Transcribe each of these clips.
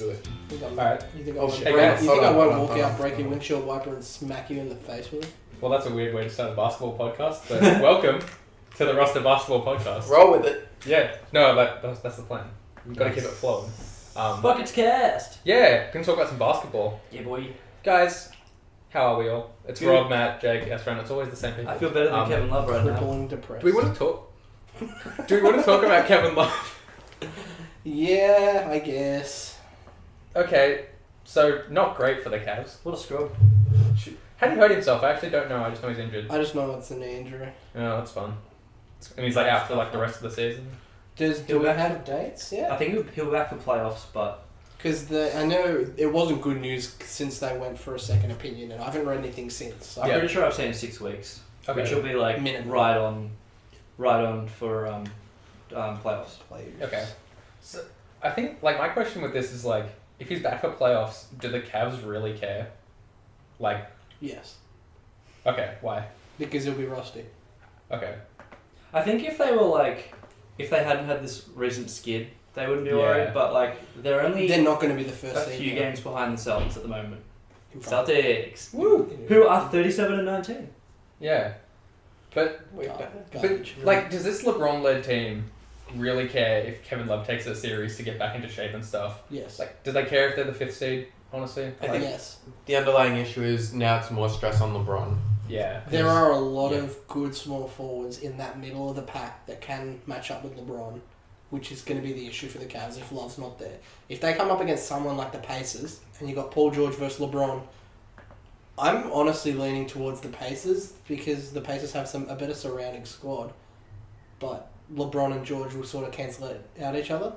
Let's do it. Alright. You think Oh, I shit. won't Hold walk on. out, break your windshield wiper and smack you in the face with it? Well, that's a weird way to start a basketball podcast, but welcome to the Roster Basketball Podcast. Roll with it. Yeah, no, that's the plan. You've got to keep it flowing. Bucketscast. Yeah, can talk about some basketball. Yeah, boy. Guys, how are we all? It's Good. Rob, Matt, Jake, Efren. It's always the same people. I feel better than Kevin Love right now. Crippling depressed. Do we want to talk? Do we want to talk about Kevin Love? Yeah, I guess. Okay, so not great for the Cavs. What a scrub. How did he hurt himself? I actually don't know. I just know he's injured. I just know it's a knee injury. Oh, that's fun. And he's like out for like the rest of the season. Do we have dates? I Yeah. think he'll be back for playoffs, but Because I know it wasn't good news since they went for a second opinion, and I haven't read anything since. I'm Yeah. pretty sure I've seen 6 weeks, Okay. which will be like Minimum. right on for playoffs. Players. Okay. So I think like my question with this is like, if he's back for playoffs, do the Cavs really care? Like, Yes. okay, why? Because he'll be rusty. Okay. I think if they hadn't had this recent skid, they wouldn't be Yeah. worried. But like they're only They're not going to be the a first seed. few now. games behind the Celtics at the moment. In front. Celtics, Woo! who are 37-19. Yeah. But Garbage. like, does this LeBron-led team really care if Kevin Love takes a series to get back into shape and stuff? Yes. Like, do they care if they're the 5th seed? Honestly, I think Yes. the underlying issue is now it's more stress on LeBron. yeah. There are a lot Yeah. of good small forwards in that middle of the pack that can match up with LeBron, which is going to be the issue for the Cavs if Love's not there. If they come up against someone like the Pacers, and you got Paul George versus LeBron, I'm honestly leaning towards the Pacers because the Pacers have a better surrounding squad, but LeBron and George will sort of cancel out each other.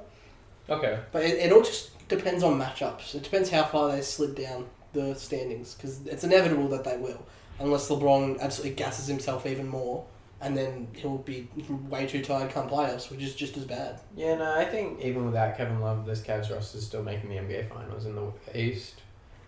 Okay. But it all just depends on matchups. It depends how far they slid down the standings because it's inevitable that they will, unless LeBron absolutely gasses himself even more, and then he'll be way too tired come playoffs, which is just as bad. Yeah, no, I think even without Kevin Love, this Cavs roster is still making the NBA Finals in the East.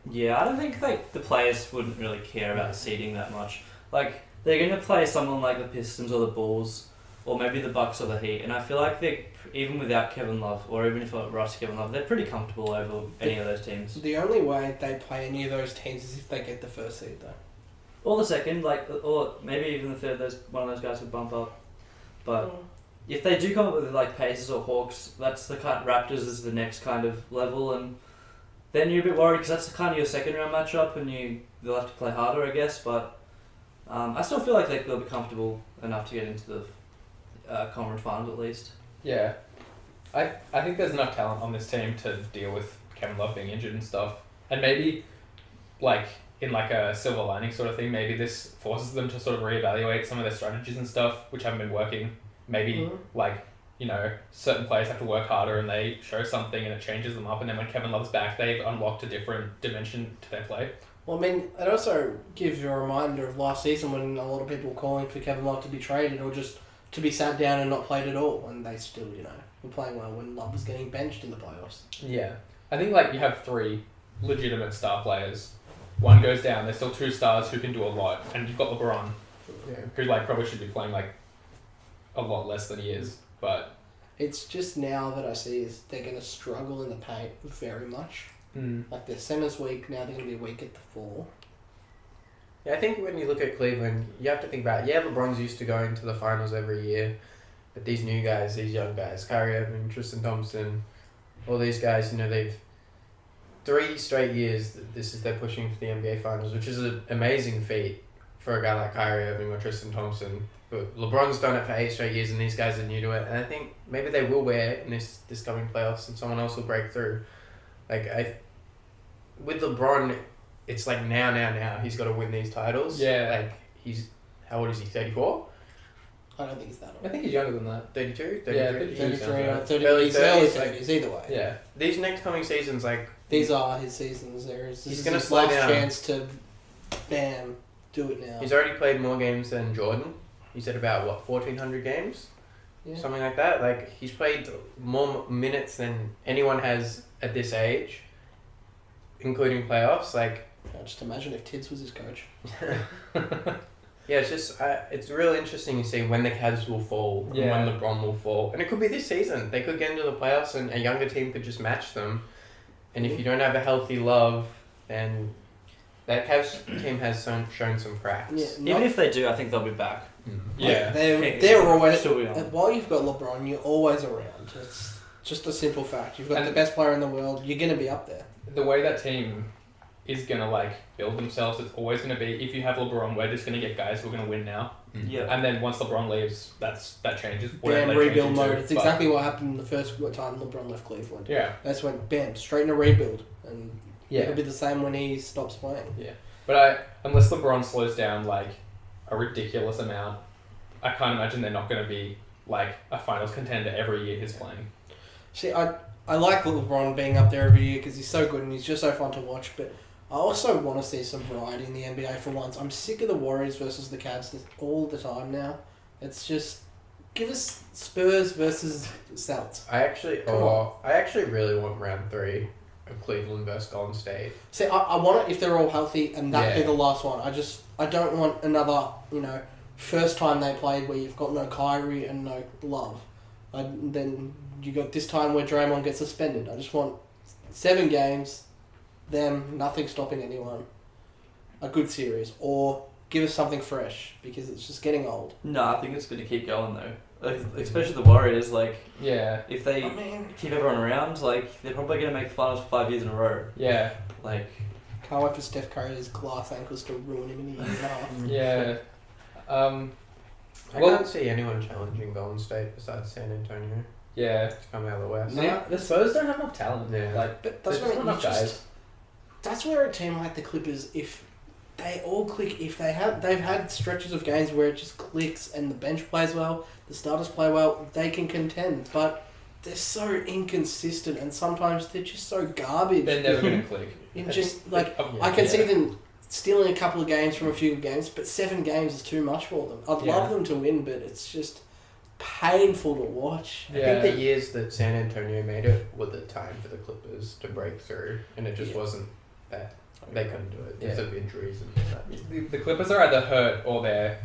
Yeah, I don't think like the players wouldn't really care about seeding that much. Like they're going to play someone like the Pistons or the Bulls, or maybe the Bucks or the Heat, and I feel like they even without Kevin Love, or even if it was Kevin Love, they're pretty comfortable over any of those teams. The only way they play any of those teams is if they get the first seed, though. Or the second, like, or maybe even the third. One of those guys would bump up. But if they do come up with like Pacers or Hawks, that's the kind. Raptors is the next kind of level, and then you're a bit worried because that's the kind of your second round matchup, and they'll have to play harder, I guess. But I still feel like they'll be comfortable enough to get into the conference finals at least. Yeah. I think there's enough talent on this team to deal with Kevin Love being injured and stuff. And maybe, like, in like a silver lining sort of thing, maybe this forces them to sort of reevaluate some of their strategies and stuff, which haven't been working. Maybe, like, you know, certain players have to work harder and they show something and it changes them up. And then when Kevin Love's back, they've unlocked a different dimension to their play. Well, I mean, it also gives you a reminder of last season when a lot of people were calling for Kevin Love to be traded or just to be sat down and not played at all, and they still, you know, were playing well when Love was getting benched in the playoffs. Yeah. I think, like, you have 3 legitimate star players. One goes down, there's still 2 stars who can do a lot, and you've got LeBron, who, like, probably should be playing, like, a lot less than he is, but... It's just now that I see is they're going to struggle in the paint very much. Like, their center's weak, now they're going to be weak at the 4. Yeah, I think when you look at Cleveland, you have to think about, LeBron's used to going to the finals every year, but these new guys, these young guys, Kyrie Irving, Tristan Thompson, all these guys, you know, they've 3 straight years, they're pushing for the NBA Finals, which is an amazing feat for a guy like Kyrie Irving or Tristan Thompson. But LeBron's done it for 8 straight years, and these guys are new to it. And I think maybe they will wear in this coming playoffs, and someone else will break through. Like with LeBron, it's like now he's got to win these titles. Yeah. Like he's how old is he? 34? I don't think he's that I old. think he's younger than that. 32? Yeah, 33 or Early 30, Early he's early 30s. 30s, either way. Yeah. These next coming seasons, like These are his seasons. This He's is gonna his slow last down. chance to, do it now. he's already played more games than Jordan. He's at about 1,400 games, Yeah. something like that. Like he's played more minutes than anyone has at this age, including playoffs. Like. Just imagine if Tids was his coach. Yeah, it's just it's really interesting to see when the Cavs will fall Yeah. and when LeBron will fall, and it could be this season. They could get into the playoffs, and a younger team could just match them, And if you don't have a healthy Love, then that Cavs team has shown some cracks. Yeah, Even if they do, I think they'll be back. Yeah. They're always... Still be on. While you've got LeBron, you're always around. It's just a simple fact. You've got the best player in the world, you're going to be up there. The way that team is going to like build themselves, it's always going to be, if you have LeBron, we're just going to get guys who are going to win now. Yeah. And then once LeBron leaves, that changes. Bam, They rebuild change into, mode. It's but- exactly what happened the first time LeBron left Cleveland. Yeah. That's when, bam, straight in a rebuild. And Yeah. it'll be the same when he stops playing. Yeah. But unless LeBron slows down like a ridiculous amount, I can't imagine they're not going to be like a finals contender every year he's playing. See, I like LeBron being up there every year because he's so good and he's just so fun to watch, but I also want to see some variety in the NBA for once. I'm sick of the Warriors versus the Cavs all the time now. It's just, give us Spurs versus Celtics. I actually really want round 3 of Cleveland versus Golden State. See, I want it if they're all healthy and that be Yeah. the last one. I don't want another, first time they played where you've got no Kyrie and no Love. Then you got this time where Draymond gets suspended. I just want 7 games, them, nothing stopping anyone. A good series. Or give us something fresh because it's just getting old. No, I think it's going to keep going though. Like, especially the Warriors, like, Yeah. if they keep everyone around, like, they're probably going to make the finals for 5 years in a row. Yeah. Like, Can't wait for Steph Curry's glass ankles to ruin him in a year and a half. Yeah. I Well- can't see anyone challenging Golden State besides San Antonio Yeah. to come out of the West. The Spurs don't have enough talent. Yeah. Like, But that's there's what I not mean. enough guys. That's where a team like the Clippers, if they all click, if they've had stretches of games where it just clicks and the bench plays well, the starters play well, they can contend. But they're so inconsistent and sometimes they're just so garbage. They're never going to click. It I just think- like oh, yeah. I can Yeah. see them stealing a couple of games from a few games, but 7 games is too much for them. I'd love Yeah. them to win, but it's just painful to watch. I think the years that San Antonio made it were the time for the Clippers to break through, and it just wasn't that. They couldn't do it because of injuries and that. The Clippers are either hurt or they're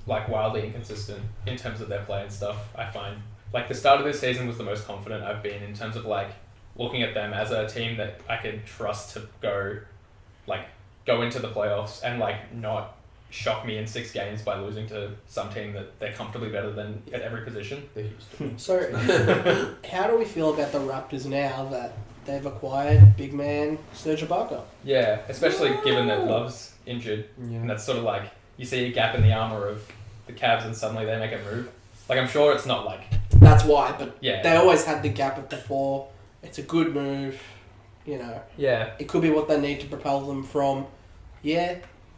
like wildly inconsistent in terms of their play and stuff. I find like the start of this season was the most confident I've been in terms of like looking at them as a team that I can trust to go into the playoffs and like not shock me in 6 games by losing to some team that they're comfortably better than at every position. They're Houston. So, how do we feel about the Raptors now that they've acquired big man Serge Ibaka? Yeah, especially given that Love's injured, and that's sort of like you see a gap in the armor of the Cavs and suddenly they make a move. Like I'm sure it's not like That's why, but yeah, they always had the gap at the 4. It's a good move, yeah, It could be what they need to propel them from,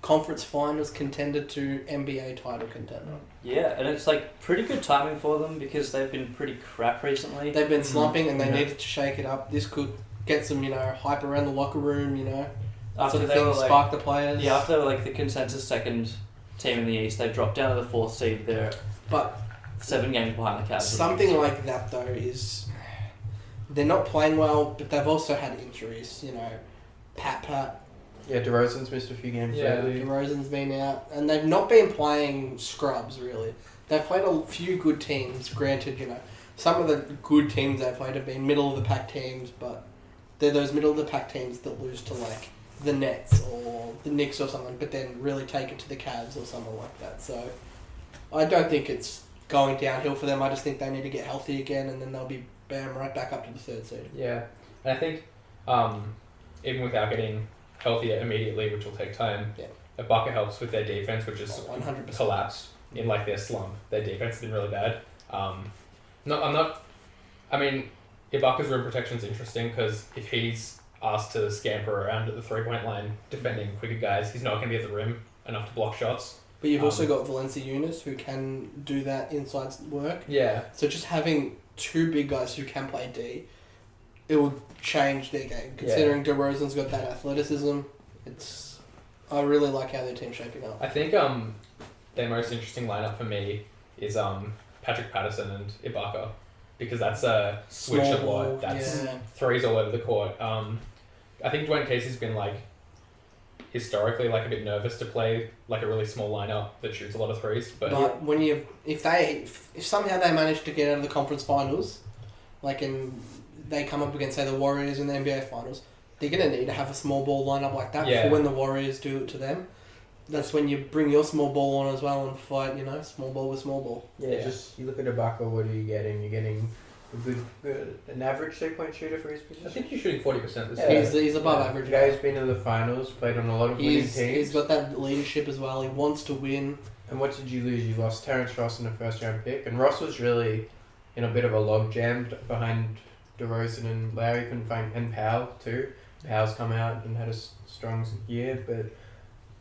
conference finals contender to NBA title contender. yeah, and it's like pretty good timing for them because they've been pretty crap recently. They've been slumping and they Yeah. needed to shake it up. This could get some, hype around the locker room, that After sort of they thing, were, like- spark the players. Yeah, after they were like the consensus second team in the East, they dropped down to the 4th seed. They're But 7 games behind the Cavs. something like that, though, is they're not playing well, but they've also had injuries, Pat. Yeah, DeRozan's missed a few games Yeah. lately. DeRozan's been out, and they've not been playing scrubs, really. They've played a few good teams, granted, some of the good teams they've played have been middle-of-the-pack teams, but they're those middle-of-the-pack teams that lose to, like, the Nets or the Knicks or something, but then really take it to the Cavs or something like that. So I don't think it's going downhill for them. I just think they need to get healthy again, and then they'll be, bam, right back up to the 3rd seed. yeah. And I think even without getting healthier immediately, which will take time, Yeah. Ibaka helps with their defense, which is 100%. collapsed in like their slump. Their defense has been really bad. Ibaka's rim protection is interesting because if he's asked to scamper around at the 3-point line defending quicker guys, he's not going to be at the rim enough to block shots. But you've also got Valencia Younes, who can do that inside work. Yeah. So just having 2 big guys who can play D, it will change their game. Considering DeRozan's got that athleticism, I really like how their team's shaping up. I think their most interesting lineup for me is Patrick Patterson and Ibaka because that's a switch Small a lot. ball, That's yeah. threes all over the court. I think Dwayne Casey's been like historically like a bit nervous to play like a really small lineup that shoots a lot of threes. But when if somehow they manage to get out of the conference finals, like in they come up against, say, the Warriors in the NBA Finals, they're going to need to have a small ball lineup like that Yeah. for when the Warriors do it to them. That's when you bring your small ball on as well and fight, small ball with small ball. Yeah, just you look at Ibaka, what are you getting? You're getting an average 3-point shooter for his position. I think he's shooting 40% this Yeah. year. He's above average. The guy's been to the finals, played on a lot of winning teams. He's got that leadership as well. He wants to win. And what did you lose? You lost Terrence Ross in the first round pick, and Ross was really in a bit of a log jam behind DeRozan and Lowry. Couldn't find, and Powell too. Powell's come out and had a strong year, but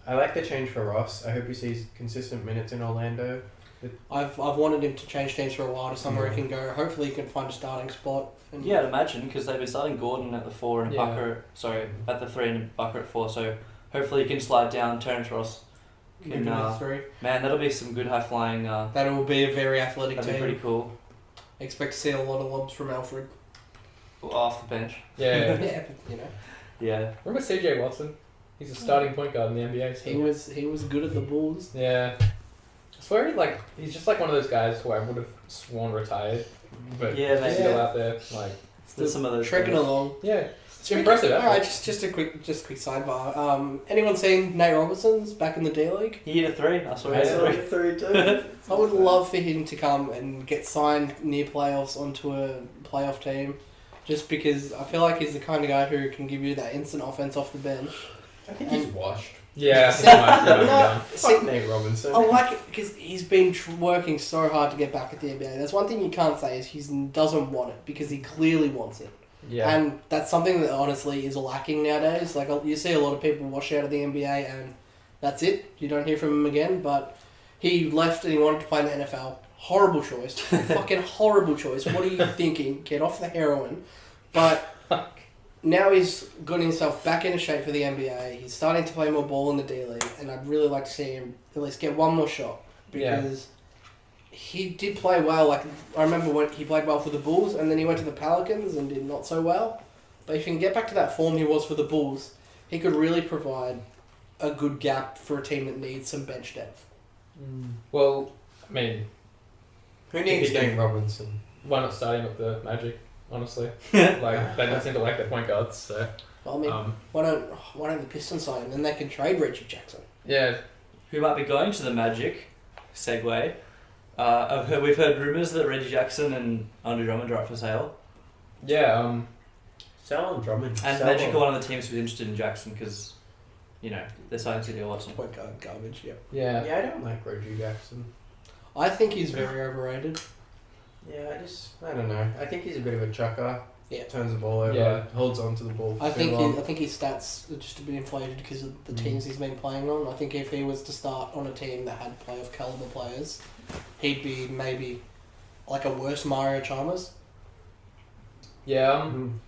I like the change for Ross. I hope he sees consistent minutes in Orlando. I've wanted him to change teams for a while to somewhere he can go. Hopefully he can find a starting spot. And Yeah, I'd imagine, because they've been starting Gordon at the 4 and Yeah. Ibaka, at the 3 and Ibaka at 4, so hopefully he can slide down Terrence Ross. Give him the 3. Man, that'll be some good high-flying, That will be a very athletic that'd be team. pretty cool. Expect to see a lot of lobs from Alfred. Off the bench. Yeah. Yeah, Yeah. Remember CJ Watson? He's a starting point guard in the NBA. So. he was good at the Bulls. Yeah. I swear, he's just like one of those guys who I would have sworn retired, but Yeah, he's maybe. still out there. Like, There's some of those Trekking guys. along. yeah, it's impressive. All right, Effort. just a quick sidebar. Anyone seen Nate Robinson's back in the D League? He hit a 3. I saw I it. saw 3. I would love for him to come and get signed near playoffs onto a playoff team, just because I feel like he's the kind of guy who can give you that instant offense off the bench. I think he's washed. Yeah, See, he might be no, done. Fuck Nate Robinson. I like it because he's been working so hard to get back at the NBA. That's one thing you can't say is he doesn't want it, because he clearly wants it. Yeah, And that's something that honestly is lacking nowadays. Like, you see a lot of people wash out of the NBA and that's it. You don't hear from him again. But he left and he wanted to play in the NFL. Horrible choice. Fucking horrible choice. What are you thinking? Get off the heroin. But now he's gotten himself back into shape for the NBA. He's starting to play more ball in the D League. And I'd really like to see him at least get one more shot. Because he did play well. Like, I remember when he played well for the Bulls, and then he went to the Pelicans and did not so well. But if he can get back to that form he was for the Bulls, he could really provide a good gap for a team that needs some bench depth. well, I mean, Who needs Nate Robinson? why not start him at the Magic? Honestly, like they don't seem to like their point guards. So, Well, I mean, why don't the Pistons sign him? Then they can trade Reggie Jackson. yeah, Who might be going to the Magic? Segue. We've heard rumours that Reggie Jackson and Andre Drummond are up for sale. yeah. Sell on Drummond. And Sell Magic on- are one of the teams who's interested in Jackson because, they're starting to do Watson. Point guard garbage. Yeah. Yeah. Yeah, I don't like Reggie Jackson. I think he's very overrated. Yeah, I don't know. I think he's a bit of a chucker. Yeah. Turns the ball over. Yeah. Holds on to the ball. I too think long. his stats are just a bit inflated because of the teams he's been playing on. I think if he was to start on a team that had playoff caliber players, he'd be maybe like a worse Mario Chalmers. Yeah. Mhm.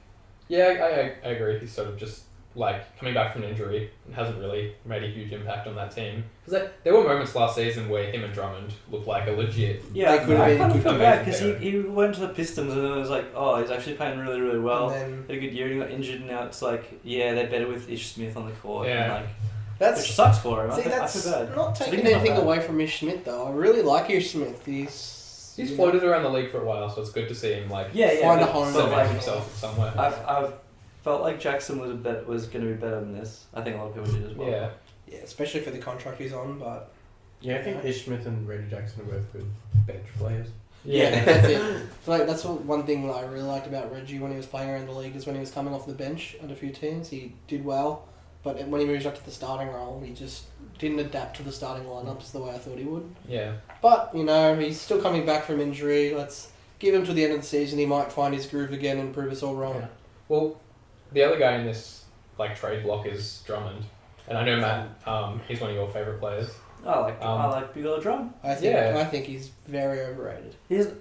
Yeah, I agree. He's sort of just like coming back from an injury and hasn't really made a huge impact on that team. Because there were moments last season where him and Drummond looked like a legit. Yeah, They could have I been kind of good feel players. bad because he went to the Pistons and it was like, oh, he's actually playing really, really well. And then Had a good year and he got injured and now it's like, yeah, they're better with Ish Smith on the court. Yeah. And that's which sucks for him. see, I that's feel bad. not So taking they're not anything bad. away from Ish Smith though. I really like Ish Smith. He's Floated around the league for a while, so it's good to see him like Yeah, Find a but- home. but, cement like, himself somewhere. I've felt like Jackson was going to be better than this. I think a lot of people did as well. Yeah. Yeah, especially for the contract he's on. But Yeah, I think Ish Smith and Reggie Jackson are both good bench players. Yeah. that's it. So, like, that's one thing that I really liked about Reggie when he was playing around the league is when he was coming off the bench at a few teams, he did well. But when he moved up to the starting role, he just didn't adapt to the starting lineups the way I thought he would. Yeah. But, he's still coming back from injury. Let's give him to the end of the season. He might find his groove again and prove us all wrong. Yeah. Well, the other guy in this trade block is Drummond, and I know Matt, he's one of your favorite players. I like Big Old Drum. I think Yeah. I think he's very overrated.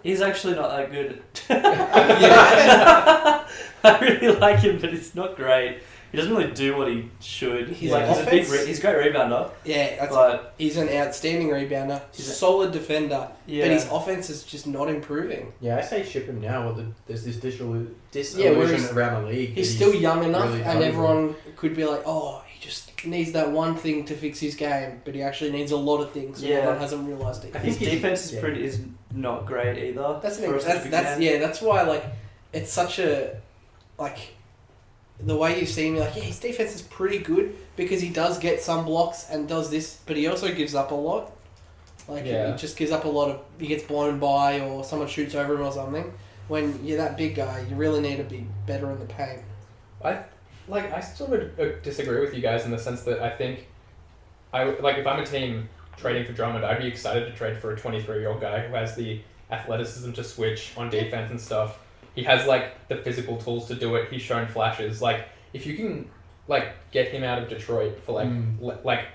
He's actually not that good. Yeah. I really like him, but it's not great. He doesn't really do what he should. His He's a big, offense- he's a great rebounder, Yeah, but he's an outstanding rebounder, He's a- solid defender, yeah, but his offense is just not improving. Yeah, I say ship him now. There's this disillusion whereas around the league. He's that still young enough, really and valuable. everyone could be like, "Oh, he just needs that one thing to fix his game," but he actually needs a lot of things, and Yeah. everyone hasn't realised it. I his think he's- defense yeah. is not great either. That's for us to begin. that's why it's such a like, the way you see me, like, yeah, his defense is pretty good because he does get some blocks and does this, but he also gives up a lot. Like, he just gives up a lot of, he gets blown by or someone shoots over him or something. When you're that big guy, you really need to be better in the paint. I sort of disagree with you guys in the sense that I think, if I'm a team trading for Drummond, I'd be excited to trade for a 23-year-old guy who has the athleticism to switch on defense and stuff. He has, like, the physical tools to do it. He's shown flashes. Like, if you can, like, get him out of Detroit for, like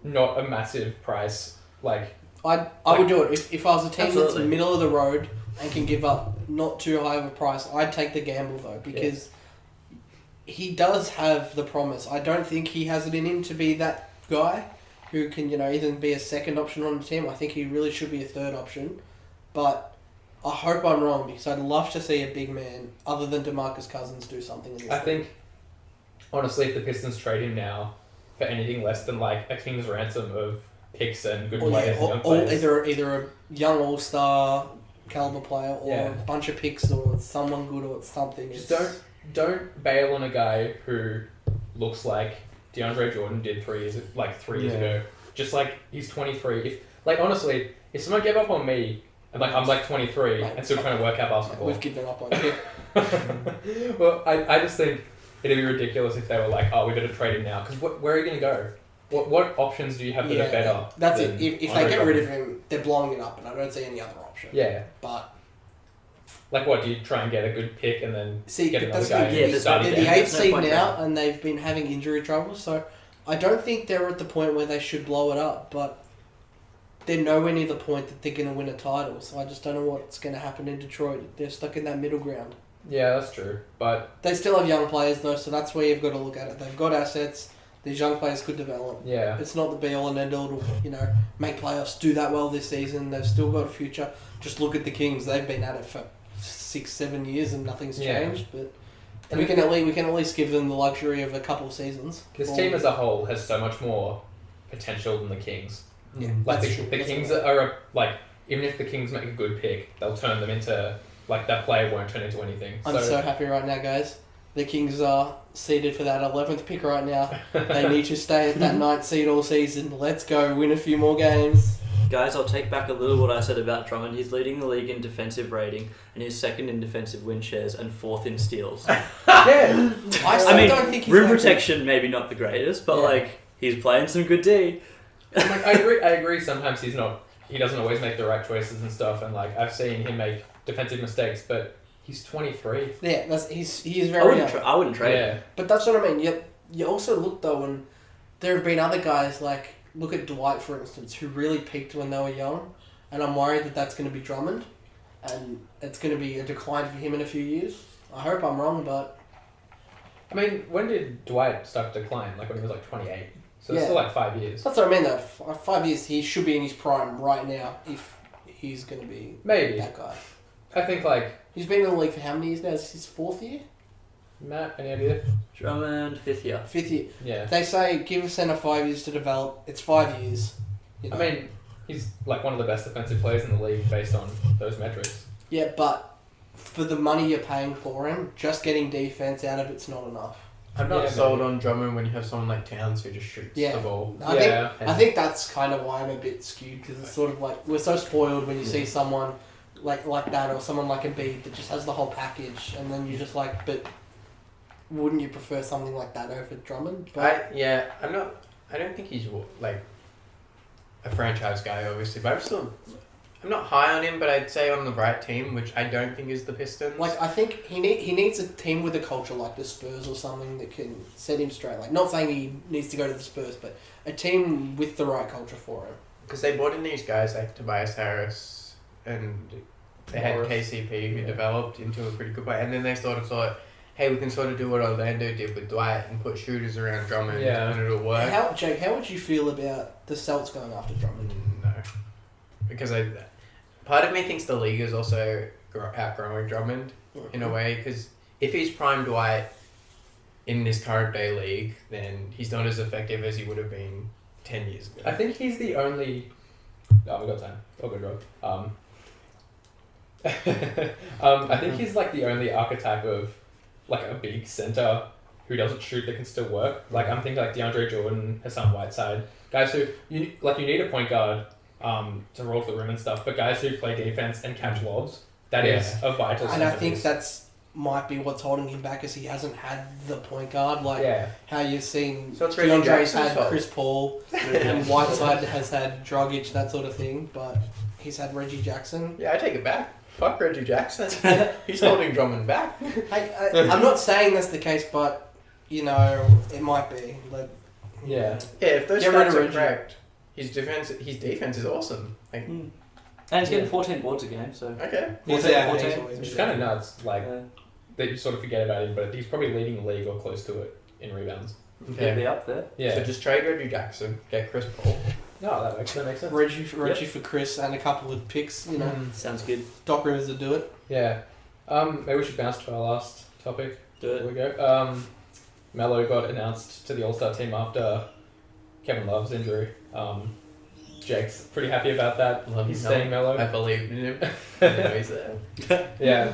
not a massive price, like... I would do it. If I was a team Absolutely. that's middle of the road and can give up not too high of a price, I'd take the gamble, though, because he does have the promise. I don't think he has it in him to be that guy who can, even be a second option on the team. I think he really should be a third option. But... I hope I'm wrong because I'd love to see a big man other than DeMarcus Cousins do something in this I league. think, honestly, if the Pistons trade him now for anything less than, like, a king's ransom of picks and good players and young players... Either a young all-star caliber player or a bunch of picks or someone good or something. Just don't bail on a guy who looks like DeAndre Jordan did 3 years ago. Just, like, he's 23. Honestly, if someone gave up on me... And I'm 23 and still trying to work out basketball. We've given up on you. Well, I just think it'd be ridiculous if they were like, oh, we got to trade him now. Because where are you going to go? What options do you have that are better? That's it. If they get rid of him, they're blowing it up, and I don't see any other option. Yeah. But... Like what, do you try and get a good pick and then get another guy? They're the 8th seed now, and they've been having injury trouble, so I don't think they're at the point where they should blow it up, but... They're nowhere near the point that they're going to win a title, so I just don't know what's going to happen in Detroit. They're stuck in that middle ground. Yeah, that's true, but... They still have young players, though, so that's where you've got to look at it. They've got assets. These young players could develop. Yeah. It's not the be-all and end-all to, make playoffs, do that well this season. They've still got a future. Just look at the Kings. They've been at it for 6-7 years and nothing's changed, but... And we can at least give them the luxury of a couple of seasons. This team as a whole has so much more potential than the Kings. Yeah, the Kings are even if the Kings make a good pick, they'll turn them into that player won't turn into anything. I'm so happy right now, guys. The Kings are seeded for that 11th pick right now. They need to stay at that 9th seed all season. Let's go win a few more games. Guys, I'll take back a little what I said about Drummond. He's leading the league in defensive rating, and he's second in defensive win shares and 4th in steals. I don't think he's rim protection maybe not the greatest, but he's playing some good D. I agree. Sometimes he doesn't always make the right choices and stuff, and I've seen him make defensive mistakes, but he's 23. Yeah, he is very young. I wouldn't trade him. But that's what I mean. You also look though, and there have been other guys look at Dwight for instance, who really peaked when they were young, and I'm worried that that's going to be Drummond, and it's going to be a decline for him in a few years. I hope I'm wrong, but I mean, when did Dwight start to decline? When he was 28. So it's still 5 years. That's what I mean though. 5 years, he should be in his prime right now if he's going to be that guy. I think he's been in the league for how many years now? Is this his 4th year? Matt, any idea? Drummond, 5th year. 5th year. Yeah. They say give a centre 5 years to develop. It's 5 years. I mean, he's one of the best defensive players in the league based on those metrics. Yeah, but for the money you're paying for him, just getting defense out of it's not enough. I'm not sold on Drummond when you have someone like Towns who just shoots the ball. I think that's kind of why I'm a bit skewed, because it's sort of we're so spoiled when you see someone like that or someone like Embiid that just has the whole package, and then you're just but wouldn't you prefer something like that over Drummond? I don't think he's a franchise guy, obviously, but I'm not high on him, but I'd say on the right team, which I don't think is the Pistons. I think he needs a team with a culture like the Spurs or something that can set him straight. Not saying he needs to go to the Spurs, but a team with the right culture for him. Because they brought in these guys like Tobias Harris, and they had KCP who developed into a pretty good player, and then they sort of thought, hey, we can sort of do what Orlando did with Dwight and put shooters around Drummond and it'll work. Jake, how would you feel about the Celtics going after Drummond? No. Because part of me thinks the league is also outgrowing Drummond in a way, because if he's prime Dwight in this current day league, then he's not as effective as he would have been 10 years ago. I think he's the only... Oh, we've got time. Oh, good job. I think he's the only archetype of like a big center who doesn't shoot that can still work. Like I'm thinking like DeAndre Jordan, Hassan Whiteside, guys who you need a point guard to roll to the rim and stuff, but guys who play defense and catch lobs, that is a vital. And I think that's might be what's holding him back, is he hasn't had the point guard like how you've seen. So it's Reggie DeAndre's Jackson's had fault. Chris Paul, and Whiteside has had Dragic, that sort of thing, but he's had Reggie Jackson. Yeah, I take it back. Fuck Reggie Jackson. He's holding Drummond back. I'm not saying that's the case, but you know it might be. Like, Yeah. Yeah, if those Get rid stats of are Reggie. correct, his defense is awesome. Like, And he's getting 14 boards a game, so. okay. he's 14, always Which is been. kind of nuts. Like Yeah. that you sort of forget about him, but he's probably leading the league or close to it in rebounds. He'll be up there. Yeah. So just trade Reggie Jackson, get Chris Paul. No, that makes sense. Reggie for Chris and a couple of picks. You know, Sounds good. Doc Rivers will do it. Yeah. Maybe we should bounce to our last topic. Do Here it. we go. Melo got announced to the All-Star team after Kevin Love's injury. Jake's pretty happy about that. Love He's Melo. staying Melo. I believe in him. I know he's there. Yeah.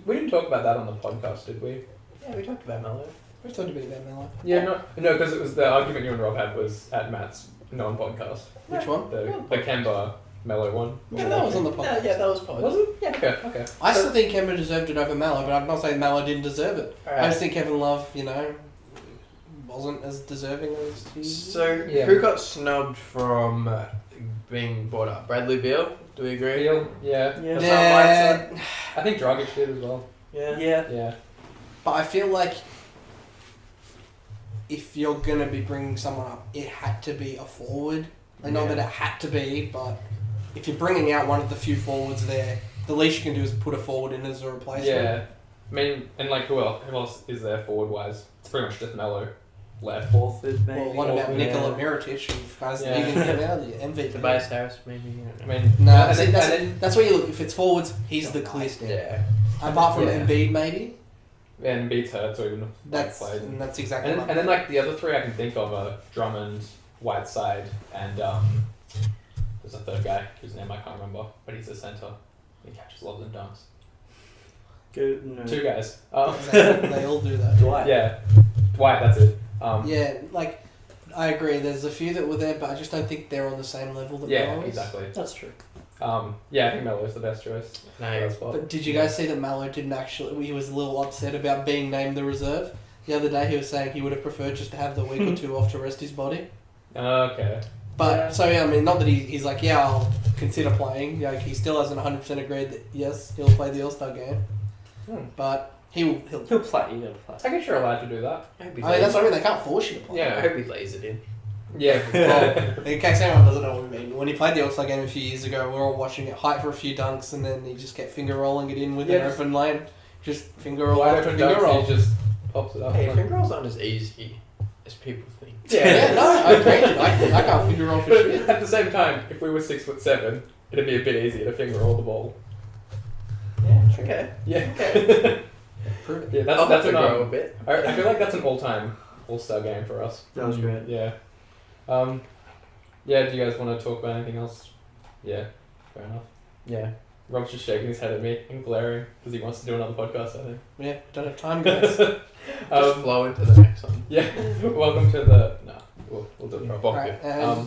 We didn't talk about that on the podcast, did we? Yeah, we talked about Melo. We've talked a bit about Melo. Yeah, no, because it was the argument you and Rob had was at Matt's non-podcast. Which one? The Kemba Melo one. Yeah, that was on the No, podcast. yeah, that was pod. Was it? Yeah. Okay. I still think Kemba deserved it over Melo, but I'm not saying Melo didn't deserve it. Alright. I just think Kevin Love, you know, wasn't as deserving as he. So, Yeah. who got snubbed from being brought up? Bradley Beal? Do we agree? Beal, yeah. Yeah. Yeah, I think Dragic did as well. Yeah. Yeah. but I feel like if you're gonna be bringing someone up, it had to be a forward. Like, not Yeah. that it had to be, but if you're bringing out one of the few forwards there, the least you can do is put a forward in as a replacement. Yeah. I mean, and like who else is there forward wise? It's pretty much just Melo left. Fourth is maybe. Well, what about Yeah. Nikola Mirotic? If guys Yeah. leaving him out, the MVP. Tobias Harris, maybe. I mean, No, and see, then, that's where you look. If it's forwards, he's the clear standard. Yeah. Apart from Yeah. Embiid, maybe. and beats Hurts or even That's played. and that's exactly. And what then like the other three I can think of are Drummond, Whiteside, and there's a third guy whose name I can't remember, but he's a center. He catches lobs and dunks. Good. No. Two guys. they all do that. Dwight. Yeah, Dwight. That's it. Yeah, like I agree. There's a few that were there, but I just don't think they're on the same level that Yeah, Melo is. exactly. That's true. Yeah, I think Melo is the best choice. for that No. spot. But did you guys see that Melo didn't actually? He was a little upset about being named the reserve. The other day, he was saying he would have preferred just to have the week or two off to rest his body. Okay. But Yeah. so yeah, I mean, not that he's like, yeah, I'll consider playing. Like, he still hasn't 100% agreed that yes, he'll play the All-Star game. But he'll. He'll play. You gotta play. I guess you're allowed to do that. I hope I mean, that's what I mean. They can't force you to play. I hope he lays it in. Yeah. Well, in case anyone doesn't know what we mean, when he played the All-Star game a few years ago, we were all watching it, hype for a few dunks, and then he just kept finger rolling it in with an open lane. Just finger roll Wide after open finger roll. dunks, he just pops it up. Hey, finger rolls aren't as easy as people think. Yeah, no, I agree. I can't finger roll for But shit. at the same time, if we were 6'7", it'd be a bit easier to finger roll the ball. Yeah, okay. Yeah. Okay. Prove it. Yeah, I'll that's have to an grow a bit. I feel like that's an all-time All-Star game for us. That was great. Yeah. Yeah, do you guys want to talk about anything else? Yeah, fair enough. Yeah. Rob's just shaking his head at me and glaring because he wants to do another podcast, I think. Yeah, don't have time, guys. Just flow into the next one. Yeah, welcome to the... No, we'll do it properly. Right,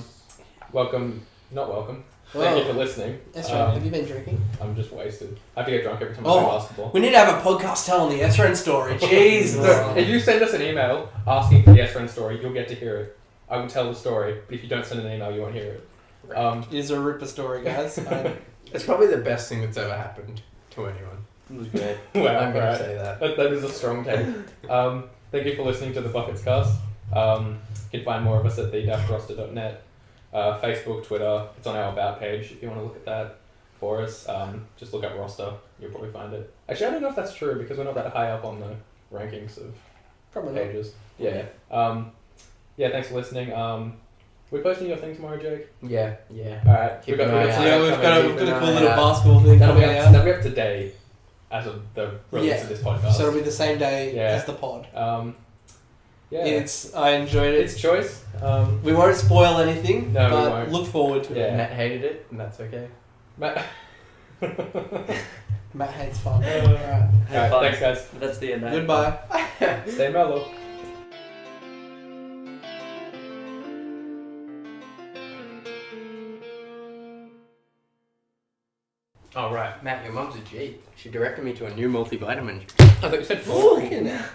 Welcome, not welcome. Well, Thank you for listening. Esran, have you been drinking? I'm just wasted. I have to get drunk every time I Oh. play basketball. We need to have a podcast telling the Esran story. Jesus. No, if you send us an email asking for the S-Run story, you'll get to hear it. I will tell the story, but if you don't send an email, you won't hear it. It is a ripper story, guys. It's probably the best thing that's ever happened to anyone. It was great. Well, I'm going right. to say that. That is a strong take. Thank you for listening to the Bucketscast. You can find more of us at the-roster.net. Facebook, Twitter. It's on our About page if you want to look at that for us. Just look up roster. You'll probably find it. Actually, I don't know if that's true because we're not that high up on the rankings of Probably not. pages. Yeah. Yeah, thanks for listening. We're posting your thing tomorrow, Jake? Yeah. Alright. Keep an eye out. Yeah, we've got a Keep an cool eye little out. basketball thing That'll be coming up, out. that'll be up today as of the release Yeah. of this podcast. So it'll be the same day Yeah. as the pod. Yeah. I enjoyed it. It's choice. We won't spoil anything, No, we but won't. look forward to Yeah. it. Matt hated it, and that's okay. Matt, Matt hates fun. Have Alright, fun. thanks guys. That's the end. Goodbye. Stay mellow. Oh, right. Matt, your mum's a G. She directed me to a new multivitamin. I thought you said Fucking hell.